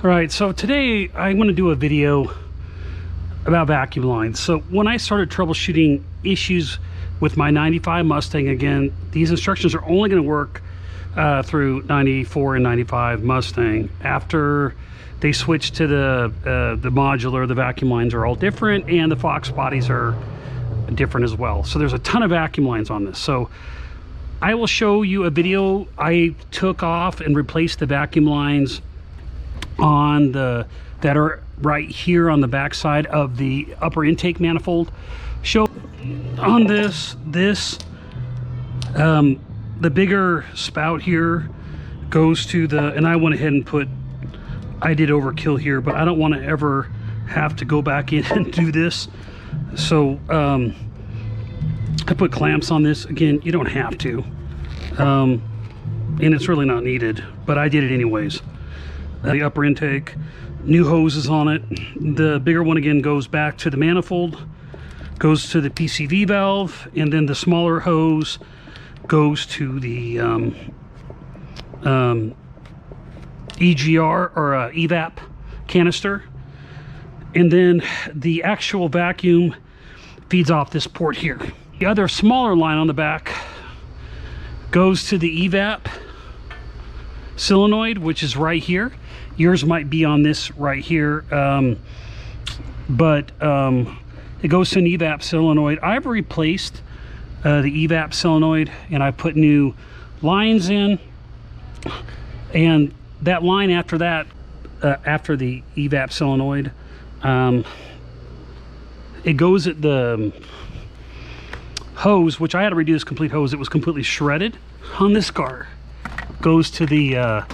All right, so today I'm going to do a video about vacuum lines. So when I started troubleshooting issues with my 95 Mustang, again, these instructions are only going to work through 94 and 95 Mustang. After they switch to the modular, the vacuum lines are all different, and the Fox bodies are different as well. So there's a ton of vacuum lines on this. So I will show you a video. I took off and replaced the vacuum lines on that are right here on the back side of the upper intake manifold. Show on this the bigger spout here goes to the, and I went ahead and I did overkill here, but I don't want to ever have to go back in and do this. So I put clamps on this. Again, you don't have to, and it's really not needed, but I did it anyways. The upper intake, new hoses on it. The bigger one again goes back to the manifold, goes to the PCV valve, and then the smaller hose goes to the EGR or EVAP canister, and then the actual vacuum feeds off this port here. The other smaller line on the back goes to the EVAP solenoid, which is right here. Yours might be on this right here, but it goes to an EVAP solenoid. I've replaced the EVAP solenoid, and I put new lines in, and that line after that, after the EVAP solenoid, it goes at the hose, which I had to redo this complete hose. It was completely shredded on this car. Goes to the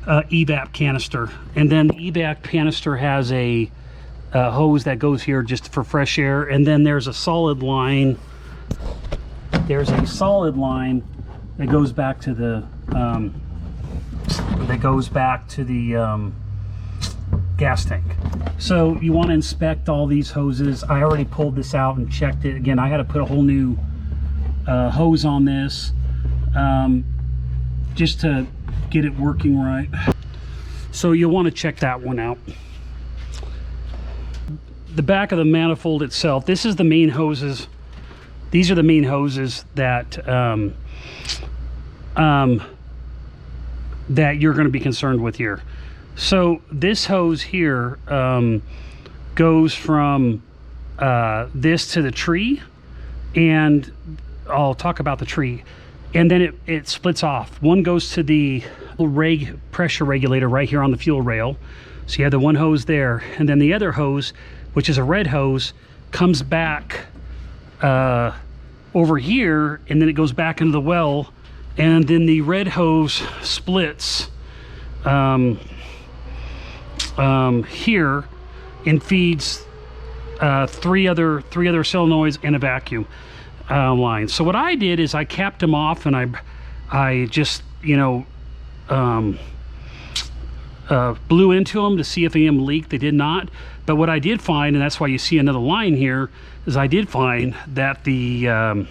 EVAP canister, and then the EVAP canister has a hose that goes here just for fresh air, and then there's a solid line. There's a solid line that goes back to the gas tank. So you want to inspect all these hoses. I already pulled this out and checked it. Again, I had to put a whole new hose on this just to get it working right. So you'll want to check that one out. The back of the manifold itself, this is the main hoses. These are the main hoses that that you're going to be concerned with here. So this hose here goes from this to the tree, and I'll talk about the tree, and then it splits off. One goes to the pressure regulator right here on the fuel rail. So you have the one hose there, and then the other hose, which is a red hose, comes back over here, and then it goes back into the well, and then the red hose splits here and feeds three other solenoids and a vacuum line. So what I did is I capped them off, and I just, you know, blew into them to see if any of them leaked. They did not. But what I did find, and that's why you see another line here, is I did find that the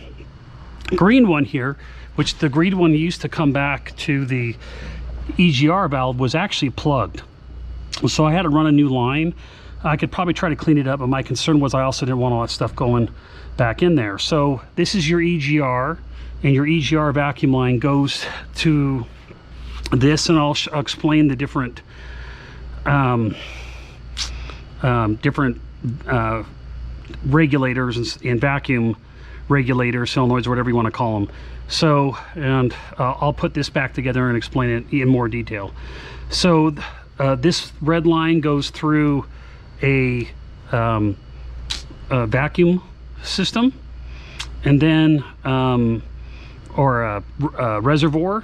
green one here, which the green one used to come back to the EGR valve, was actually plugged. So I had to run a new line. I could probably try to clean it up, but my concern was I also didn't want all that stuff going back in there. So this is your EGR, and your EGR vacuum line goes to this, and I'll explain the different regulators and vacuum regulators, solenoids, or whatever you want to call them. So, and I'll put this back together and explain it in more detail. So this red line goes through a vacuum system, and then or a reservoir,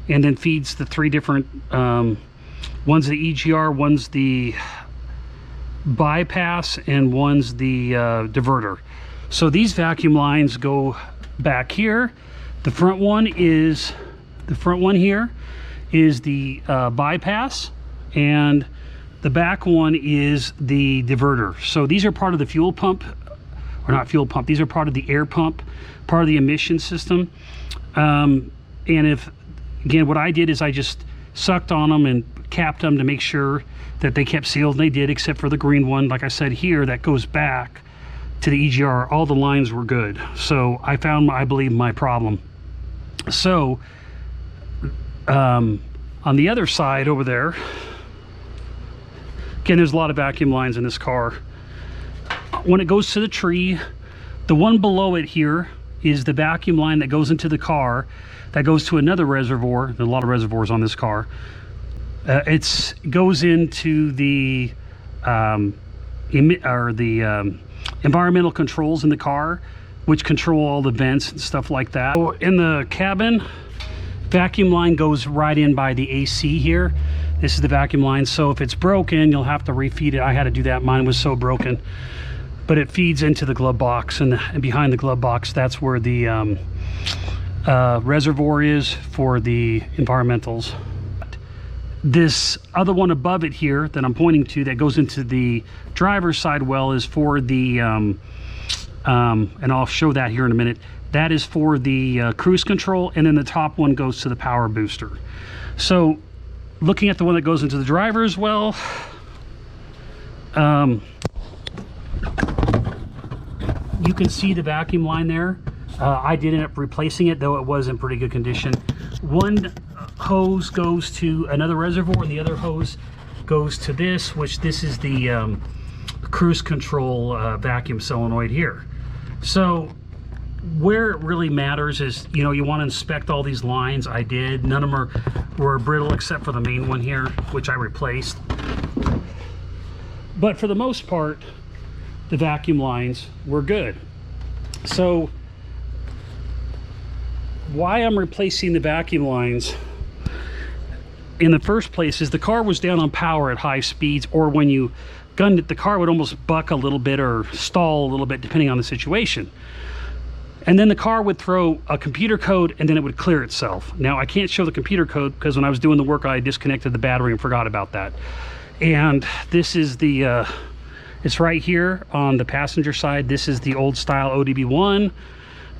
and then feeds the three different one's the EGR, one's the bypass, and one's the diverter. So these vacuum lines go back here. The front one here is the bypass, and the back one is the diverter. So these are part of the fuel pump, or not fuel pump, these are part of the air pump, part of the emission system. And if, again, what I did is I just sucked on them and capped them to make sure that they kept sealed, and they did, except for the green one, like I said here, that goes back to the EGR. All the lines were good. So I found, I believe, my problem. So on the other side over there, again, there's a lot of vacuum lines in this car. When it goes to the tree, the one below it here is the vacuum line that goes into the car, that goes to another reservoir. There's a lot of reservoirs on this car. It goes into the environmental controls in the car, which control all the vents and stuff like that. So in the cabin, vacuum line goes right in by the AC here. This is the vacuum line. So if it's broken, you'll have to refeed it. I had to do that. Mine was so broken. But it feeds into the glove box, and behind the glove box, that's where the reservoir is for the environmentals. This other one above it here that I'm pointing to that goes into the driver's side well is for the, and I'll show that here in a minute, that is for the cruise control, and then the top one goes to the power booster. So looking at the one that goes into the driver's well, you can see the vacuum line there. I did end up replacing it, though it was in pretty good condition. One hose goes to another reservoir, and the other hose goes to this, which this is the cruise control vacuum solenoid here. So where it really matters is, you know, you want to inspect all these lines. I did. None of them were brittle except for the main one here, which I replaced. But for the most part, the vacuum lines were good. So why I'm replacing the vacuum lines in the first place is the car was down on power at high speeds, or when you gunned it, the car would almost buck a little bit or stall a little bit depending on the situation. And then the car would throw a computer code, and then it would clear itself. Now I can't show the computer code because when I was doing the work, I disconnected the battery and forgot about that. And this is the it's right here on the passenger side. This is the old style ODB1,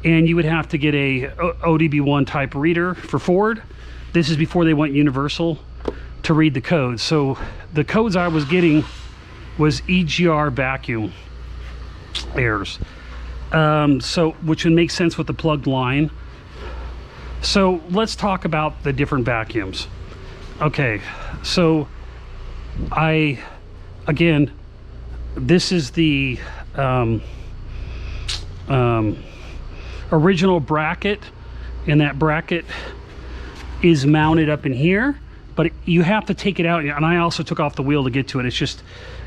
and you would have to get a ODB1 type reader for Ford. This is before they went universal to read the codes. So the codes I was getting was EGR vacuum errors. So which would make sense with the plugged line. So let's talk about the different vacuums. Okay, so again, this is the original bracket, and that bracket is mounted up in here, but you have to take it out, and I also took off the wheel to get to it. It's just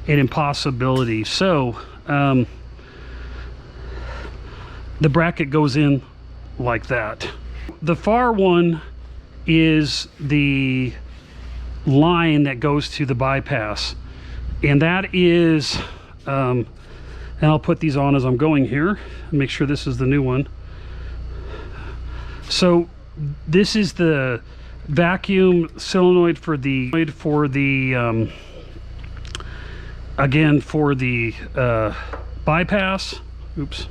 an impossibility. So the bracket goes in like that. The far one is the line that goes to the bypass, and that is and I'll put these on as I'm going here and make sure this is the new one. So this is the vacuum solenoid for the again for the bypass. Oops.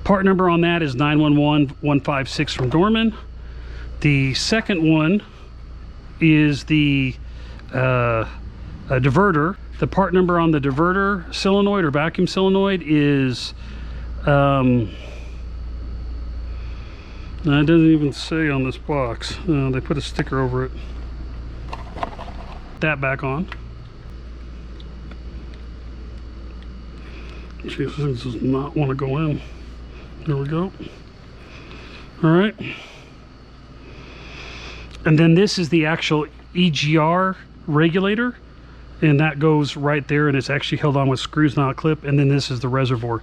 Part number on that is 911156 from Dorman. The second one is the a diverter. The part number on the diverter solenoid or vacuum solenoid is it doesn't even say on this box. They put a sticker over it. That back on. Jeez, this does not want to go in. There we go. All right. And then this is the actual EGR regulator, and that goes right there, and it's actually held on with screws, not a clip. And then this is the reservoir.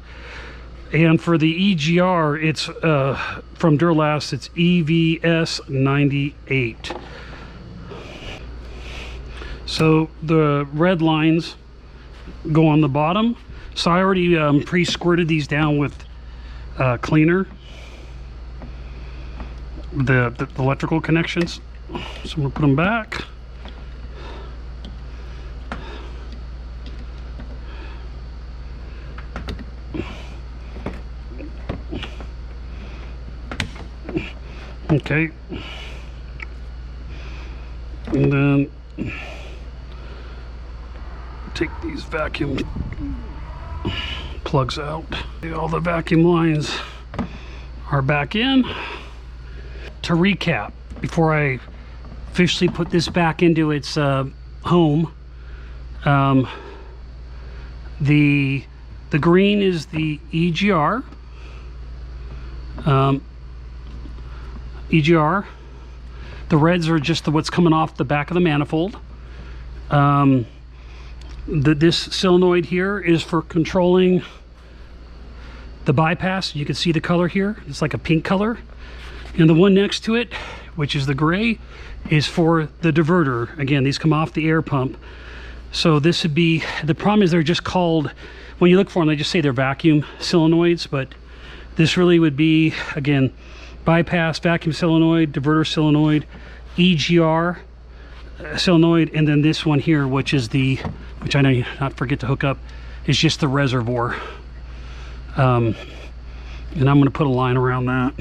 And for the EGR, it's from Duralast, it's EVS98. So the red lines go on the bottom. So I already pre-squirted these down with cleaner, the electrical connections. So I'm gonna put them back. Okay, and then take these vacuum plugs out. All the vacuum lines are back in. To recap, before I officially put this back into its home, the green is the EGR. EGR. The reds are just what's coming off the back of the manifold. This solenoid here is for controlling the bypass. You can see the color here. It's like a pink color. And the one next to it, which is the gray, is for the diverter. Again, these come off the air pump. So this would be, the problem is they're just called, when you look for them, they just say they're vacuum solenoids, but this really would be, again, bypass, vacuum solenoid, diverter solenoid, EGR solenoid, and then this one here, which is the, which I know you not forget to hook up, is just the reservoir. And I'm going to put a line around that.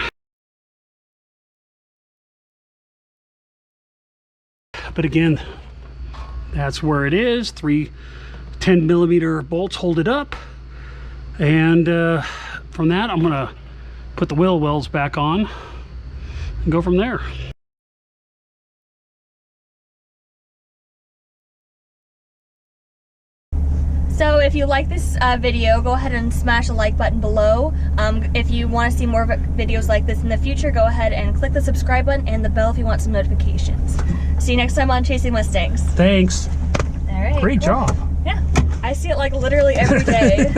But again, that's where it is. 3 10mm bolts hold it up, and from that I'm going to put the wheel wells back on and go from there. So if you like this video, go ahead and smash the like button below. If you want to see more videos like this in the future, go ahead and click the subscribe button and the bell if you want some notifications. See you next time on Chasing Mustangs. Thanks. All right. Great job. Yeah, I see it like literally every day.